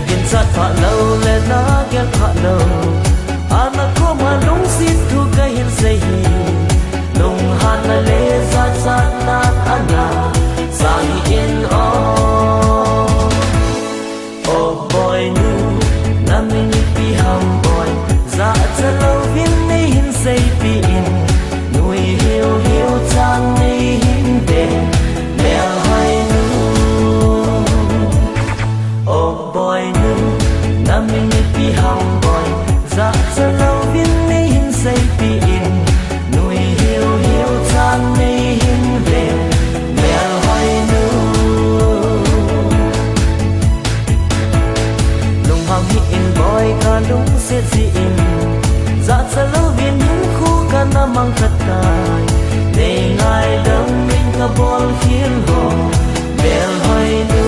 gin sa tha lo le na gel tha lo ana ko ma lung sit thu ka hin sei hi lung han na le za za na ana sang in oh boy nu na min pi ham boy za cha lo vin nei hin sei pi in nui hiu hiu chang nei hin de le hai nu oh boy nu na min pi ham boy za cha lo vin nei hin sei pi in nui hiu hiu chang nei hin de le hai nu lung ham hi in boy ka lung se ji in za cha lo vin hin khu ka na mang khat kai nei ngai dam min ka bol hin ho bel hai nu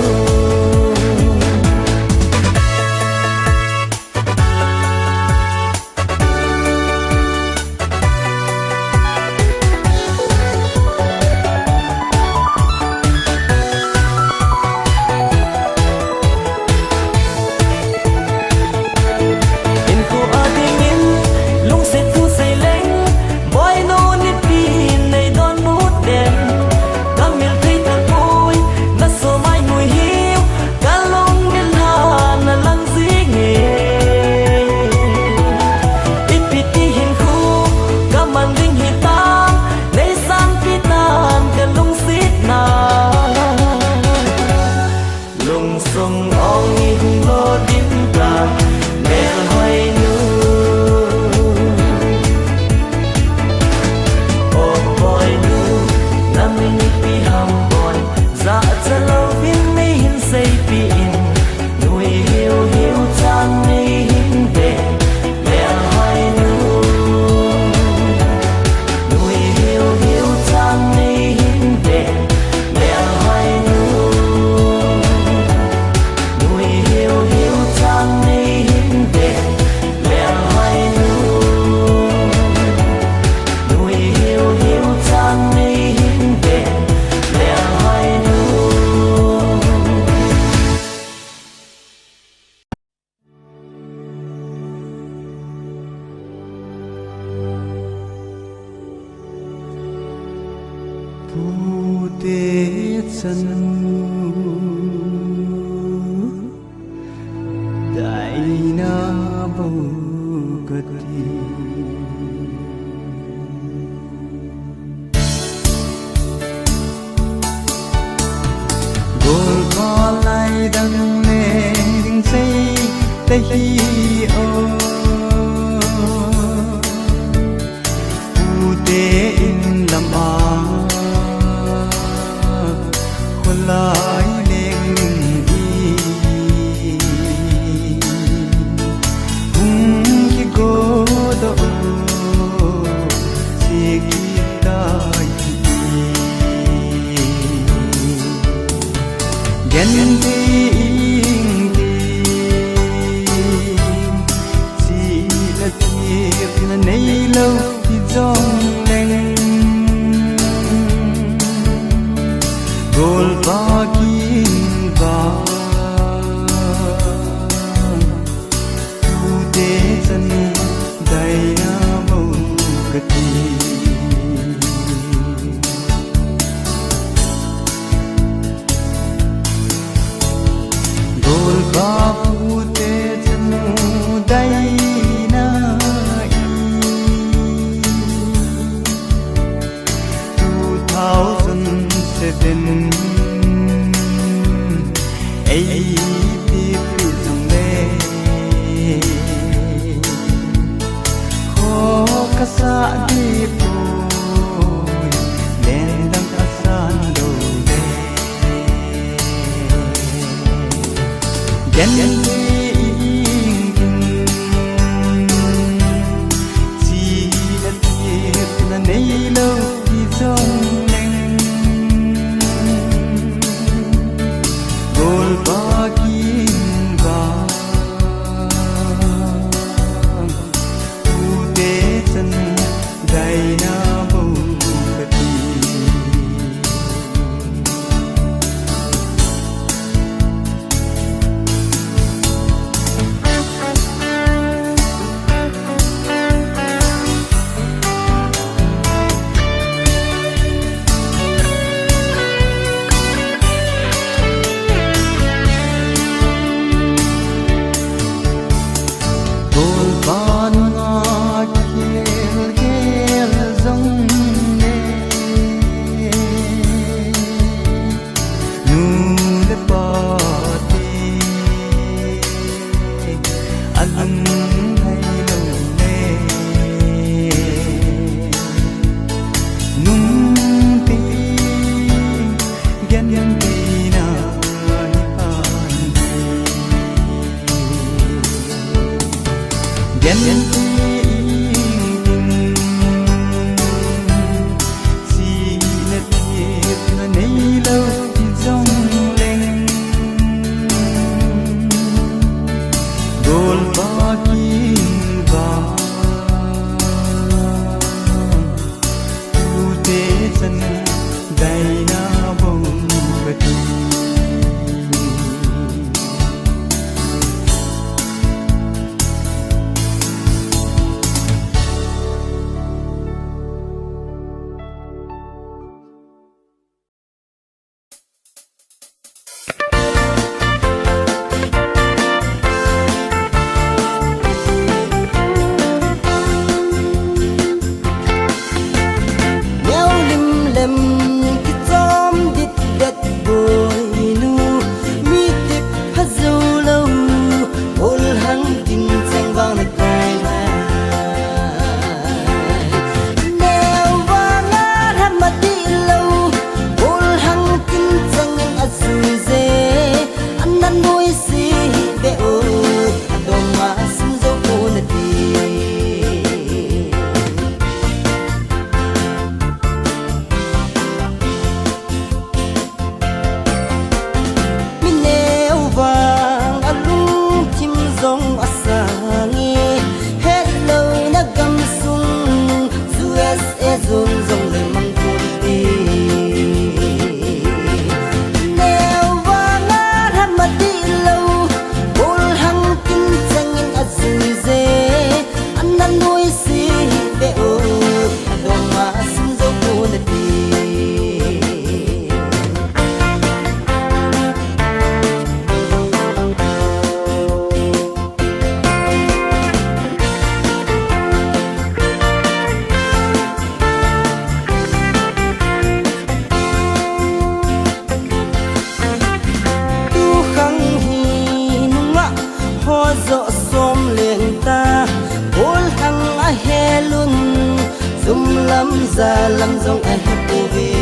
Ra lâm dòng ai hát cô về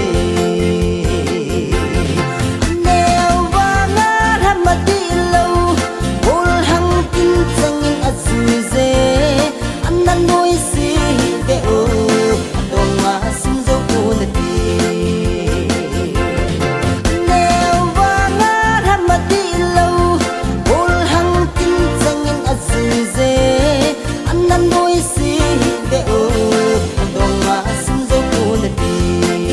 neo và ngát hát mà đi lâu bol hăng tin rằng những ắt vui dễ anh ăn nuôi si để ô đông mà xin dấu cô nè đi neo và ngát hát mà đi lâu bol hăng tin rằng những ắt vui dễ anh ăn nuôi si để ô đông mà xin dấu cô nè đi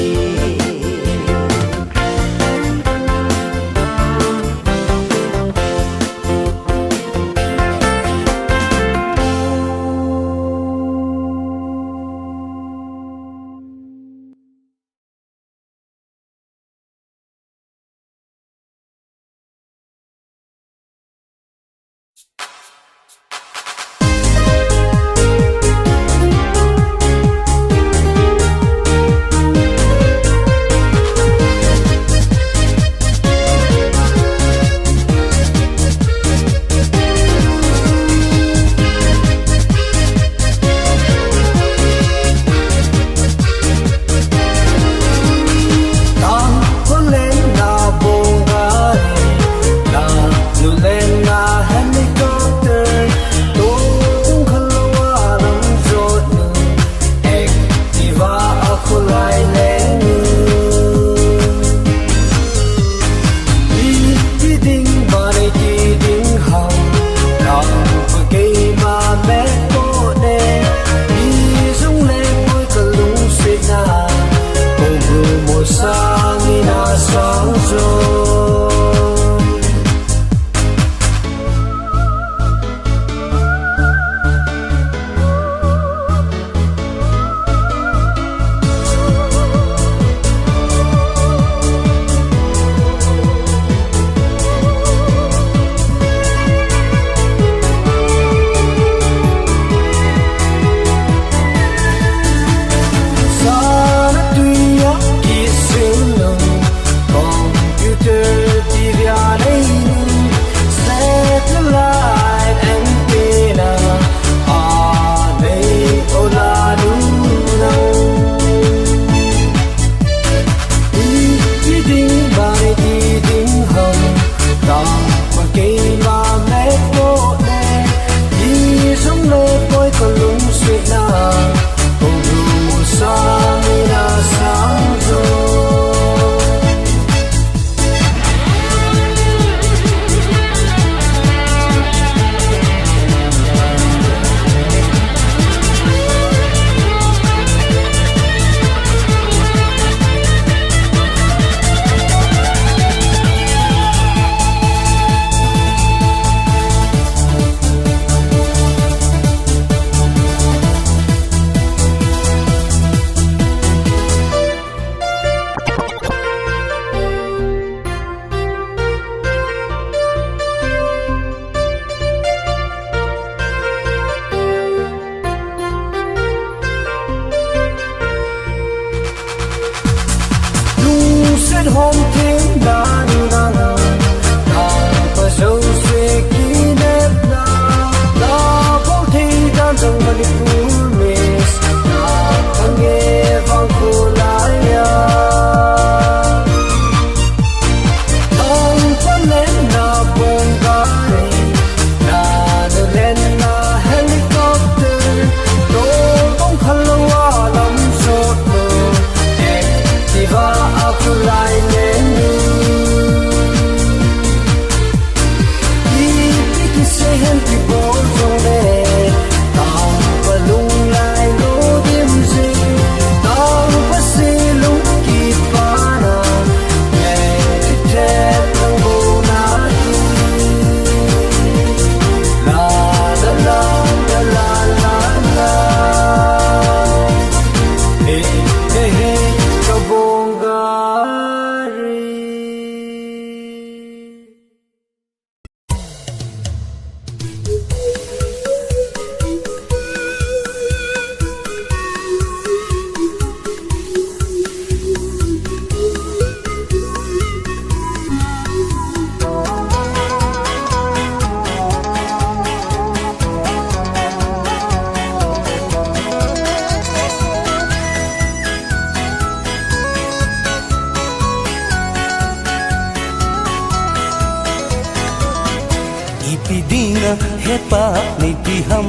ipidina hepa nei piham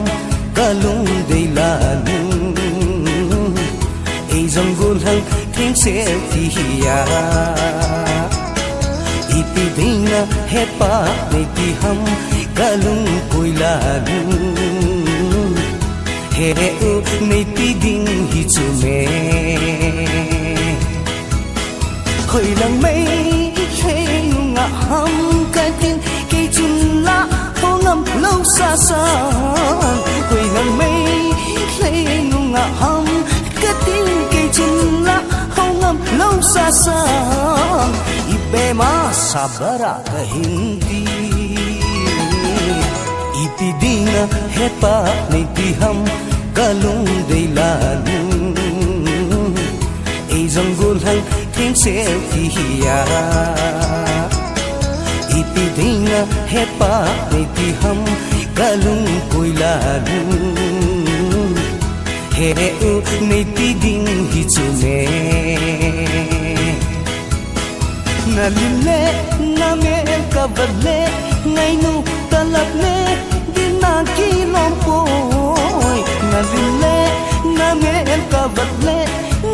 kalung dei lanu ei zanggul hang thing se tiya ipidina hepa nei piham kalung koilanu he u nei piding hi chume khoi lang mei hey nga ham cái tin cây chun la ho ngam lâu xa xa khoi lang mei hey nga ham cái tin cây chun la ho ngam lâu xa xa ibe ma sabara ka hindi ipidina hepa nei piham kalung dei lanu ei zanggul hang thing se tiya ipidina hepa nei piham kalung koilanu he u nei piding hi chume na lile na me ka vale ngai nu talap ne dina ki lompoi na lile na me ka vale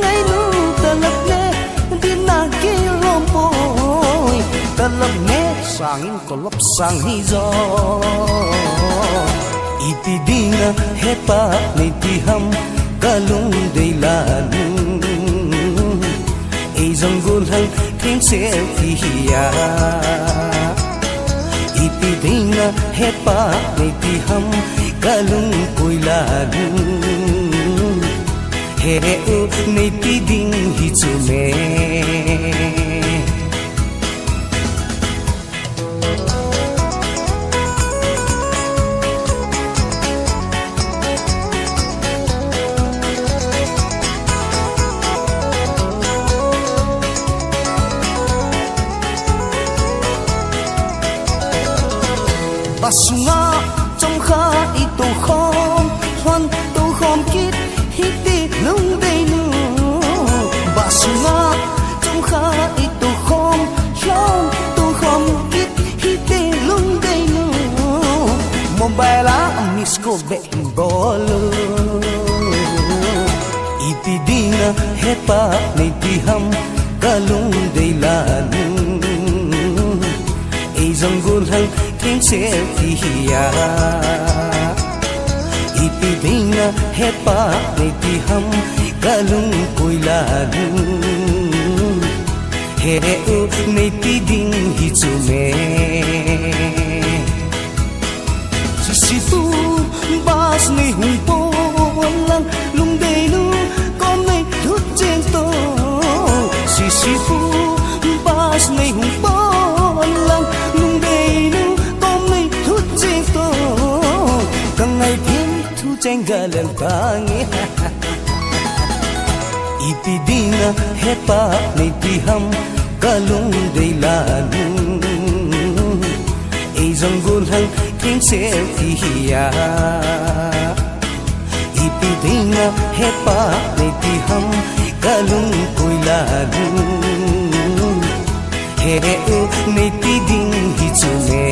ngai nu talap ne dina ki lompoi talap ne sangin kolop sang hi zo ipidina hepa nei piham kalung dei lanu ei zanggul hang thing se tiya ipidina hepa nei piham kalung koilanu he u nei piding hi chume basunga trong kha i tu khom hoan tu khom kit hi ti lung dei nu basunga trong kha i tu khom hoan tu khom kit hi ti lung dei nu mobile miss ko be bolo ipidina hepa nei piham kalung dei lanu ei zanggul hang thing se tiya ipidina hepa nei piham kalung koilanu he u nei piding hi chume sisipu bas nei hung po lang lung dei nu kom nei thut chen to sisipu bas nei hung po lang lung dei nu kangai pin thu chengalan tangi ipidina hepa nei piham kalung dei lanu ei zanggul hang thing se tiya ipidina hepa nei piham kalung koilanu he u nei piding hi chume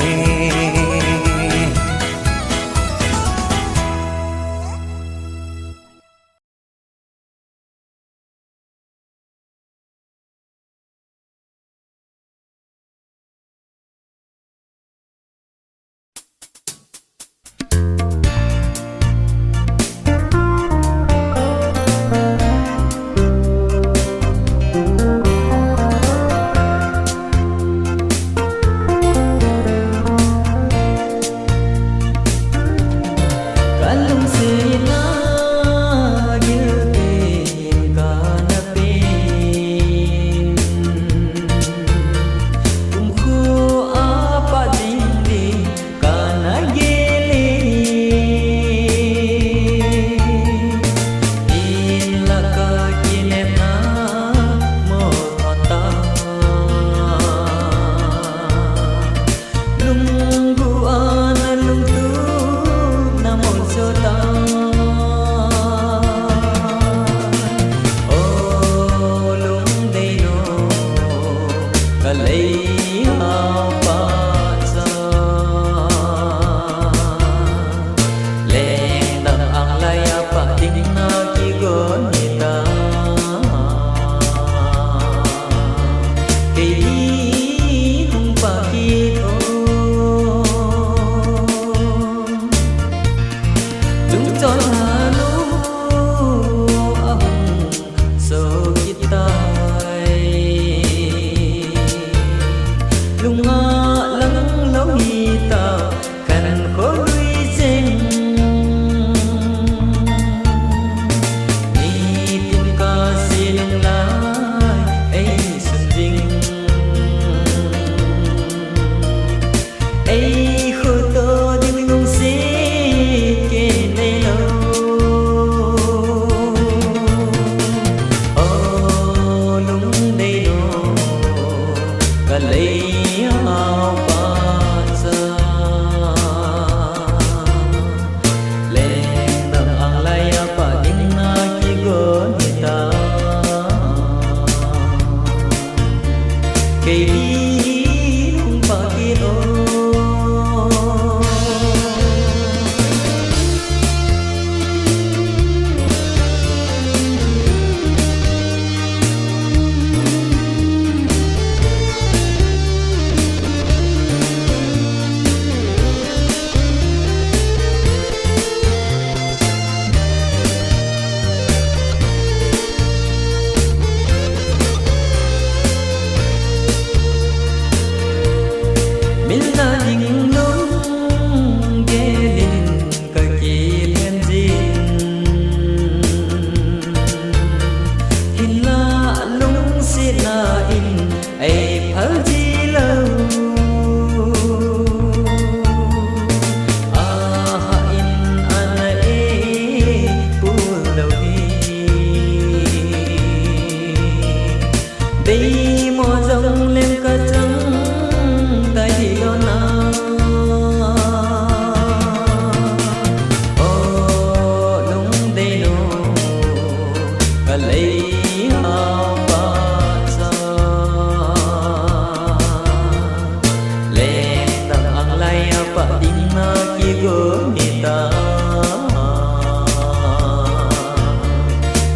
gỡ ni ta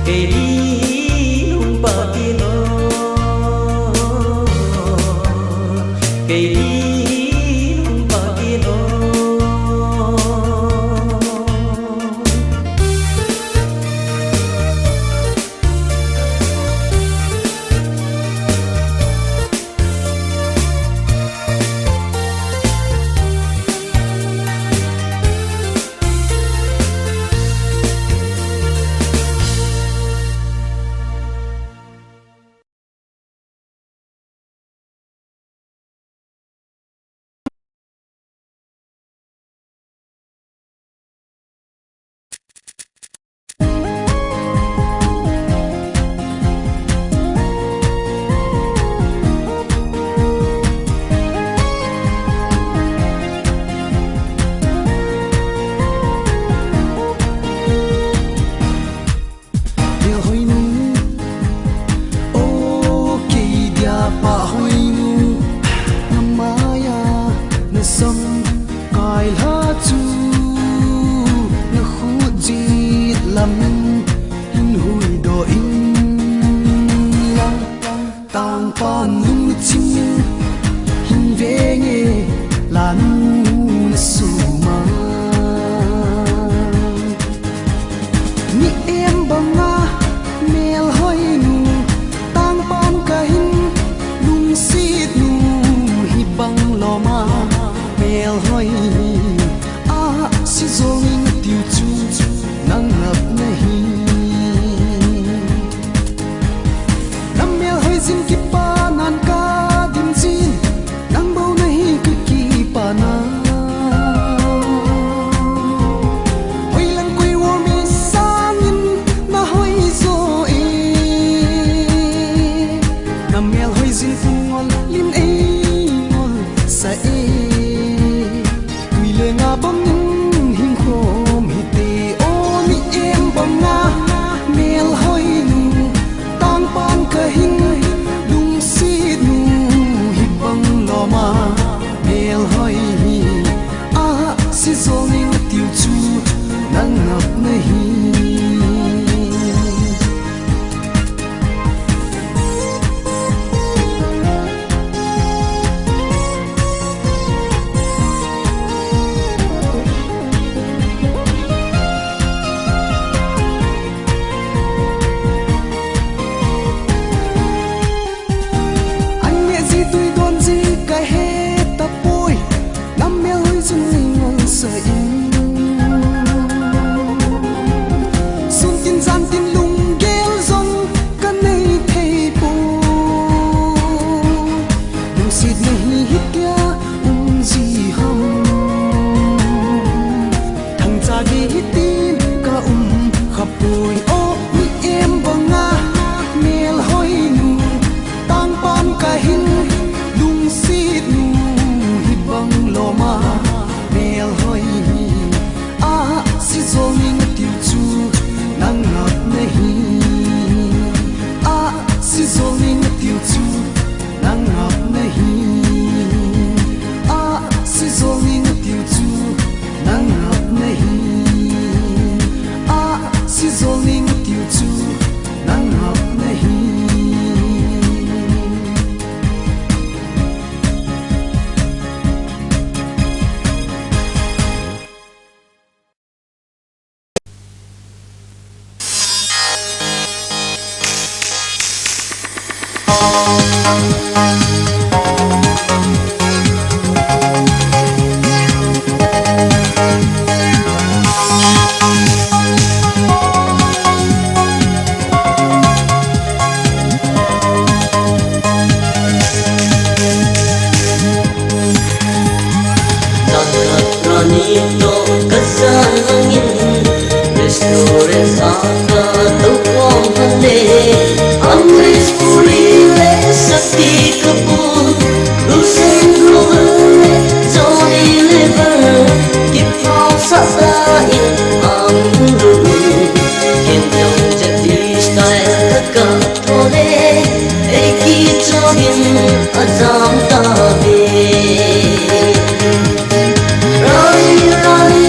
cây đi hung ba kino cây đi hung ba kino Run,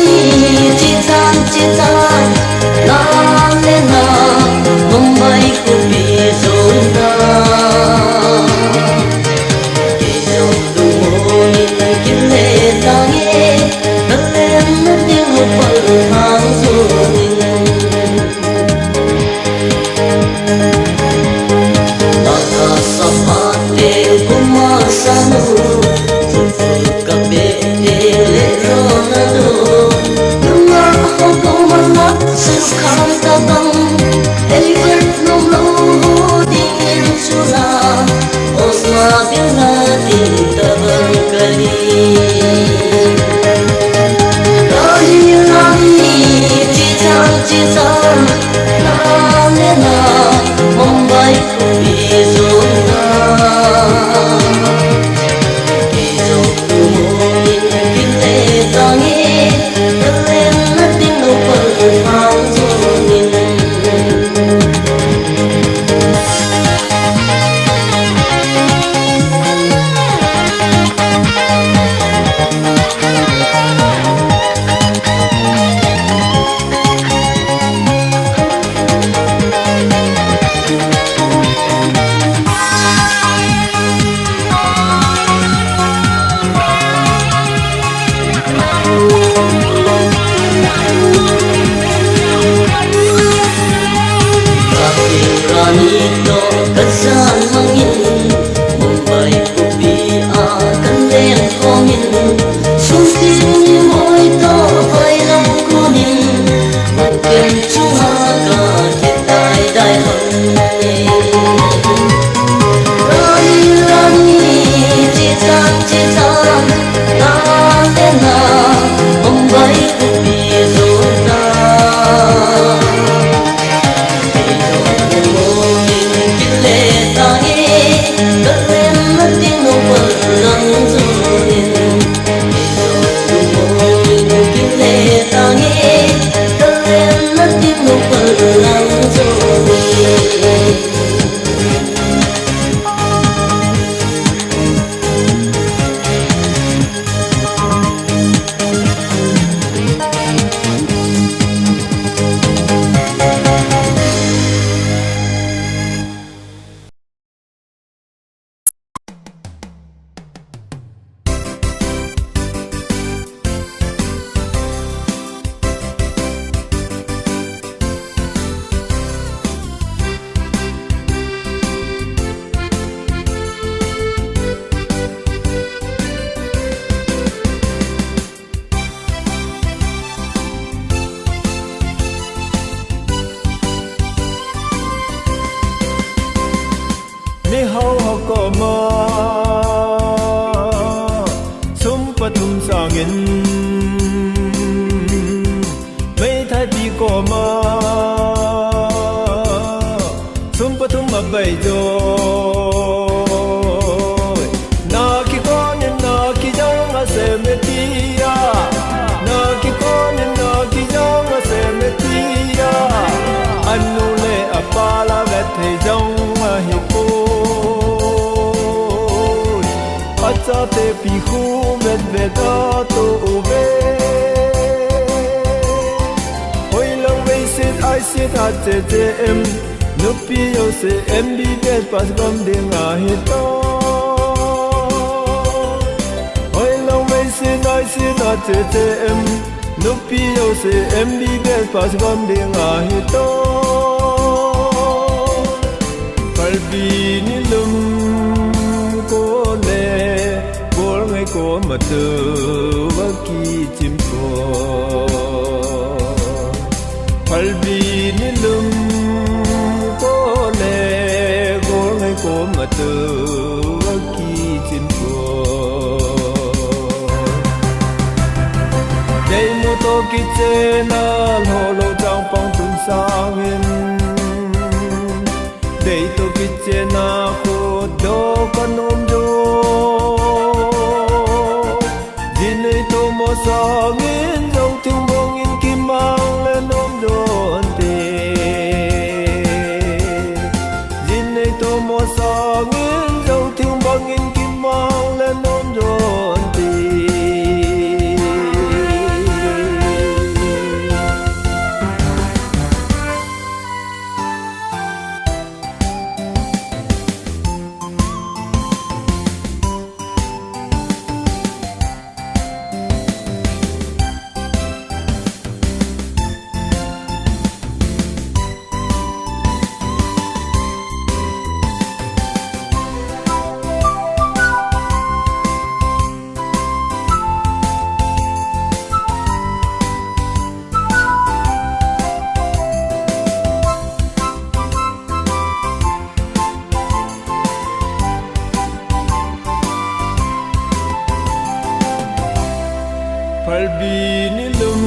Palbi ni lum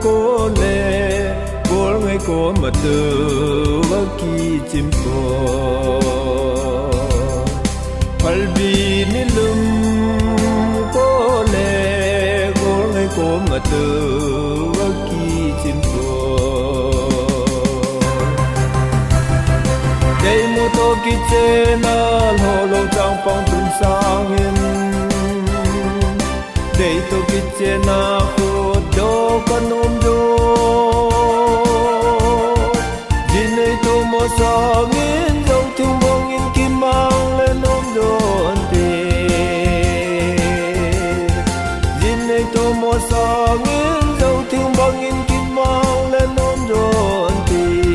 ko le Gol ngai ko matu Waki jimpo Palbi ni lum ko le Gol ngai ko matu Waki jimpo Dei mu to ki che na Lo lo chang pang tun sang hin Dei to ki che na Ko do kan do Jin ei to mo sang in Dong tung bong in kim mang lên ôm đồn tê Jin ei to mo sang in Dong tung bong in kim mang lên ôm đồn tê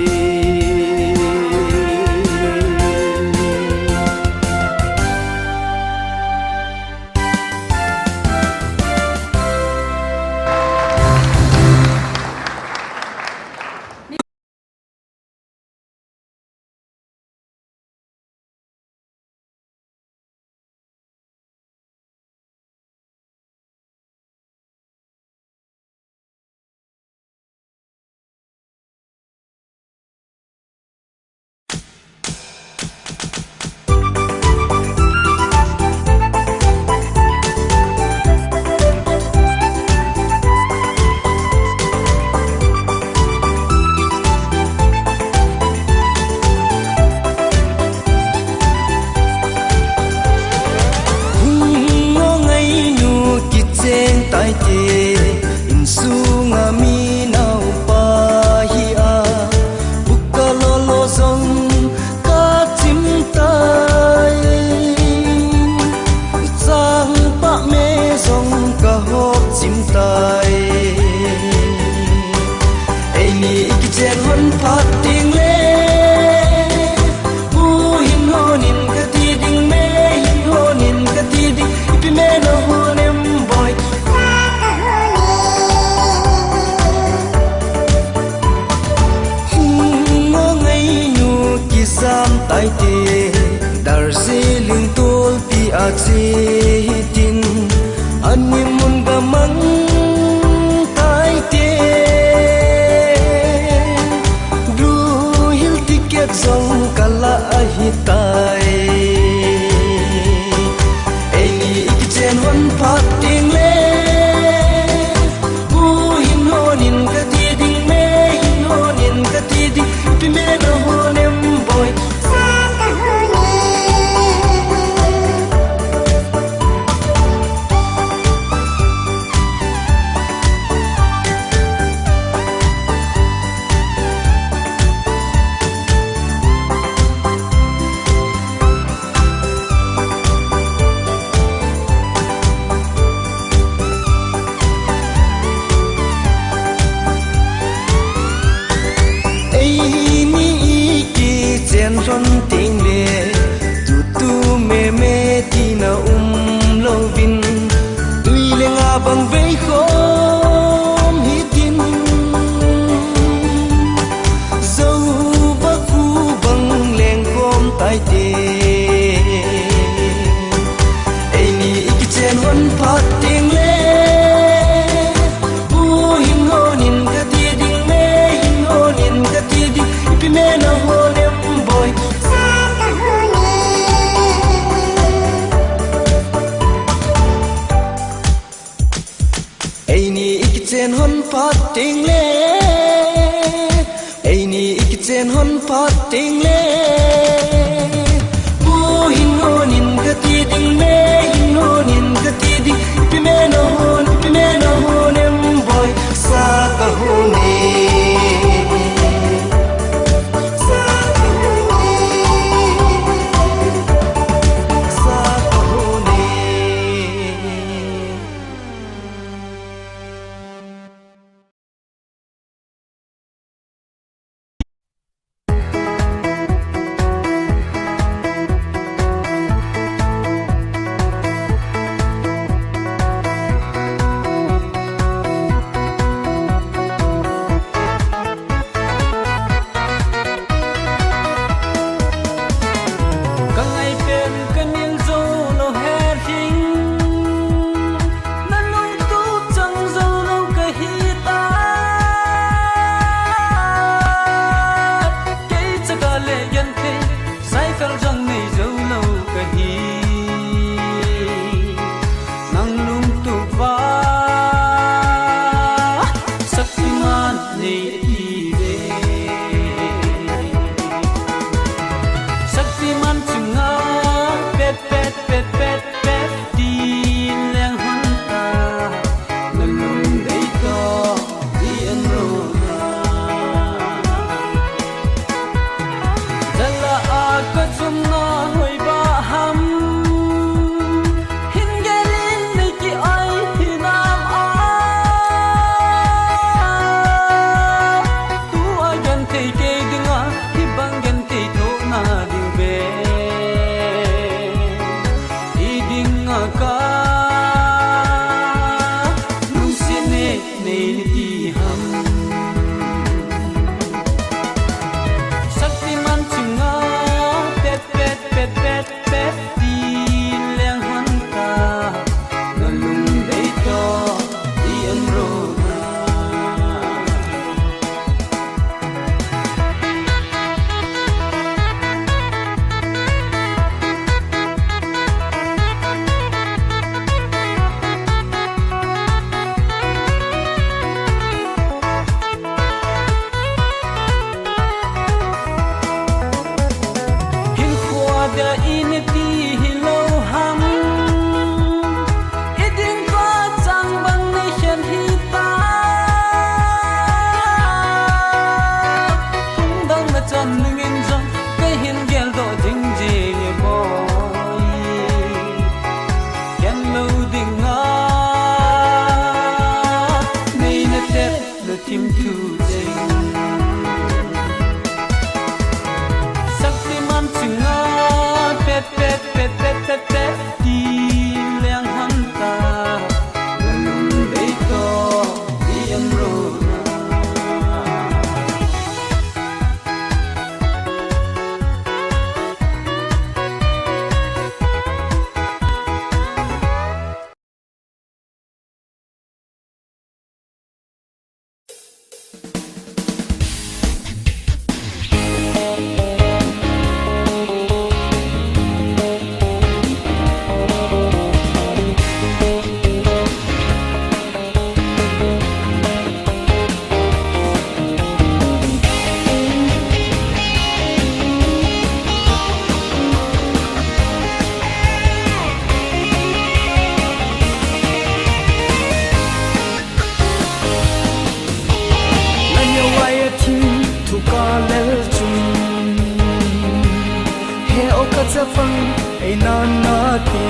phăng ai na ti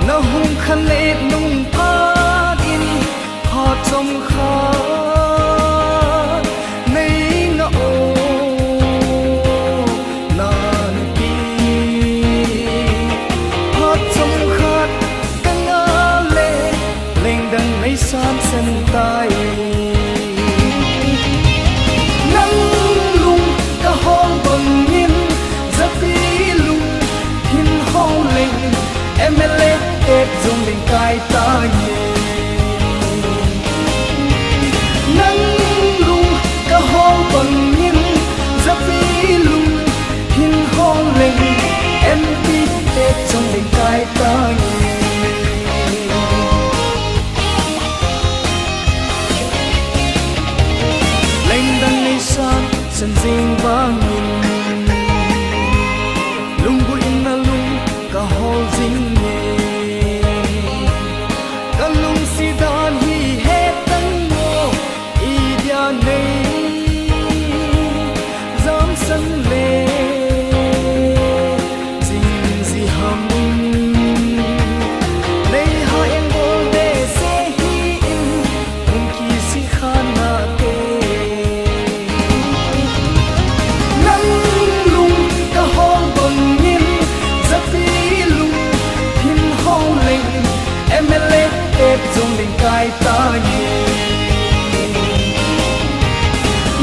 na hung khan le nung pa in ha trong kha nei na o na ti ha trong kha ka nga le leng dang nei san sen tai dung đình cai ta nhẹ nắng lung cả hong bằng nhìn giấc vi lung hin hong lên em đi tết trong đình cai ta nhẹ lên đằng này san sân riêng vang nhìn lung bụi na lung cả hong dính nhẹ dung đình cai ta nhẹ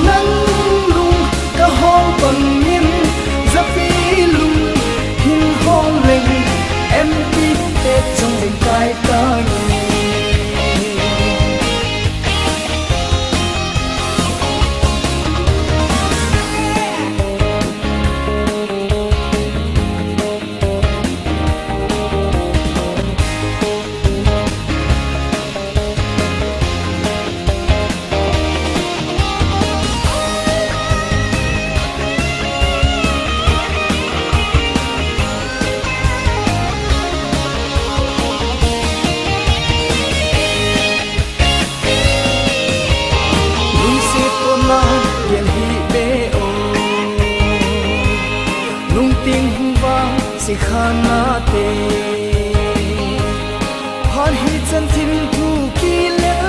nắng lung cả hong bằng nhìn giấc vi lung hin hong lên em đi tết dung đình cai ta nhẹ si khana te har hi chan thim thu ki le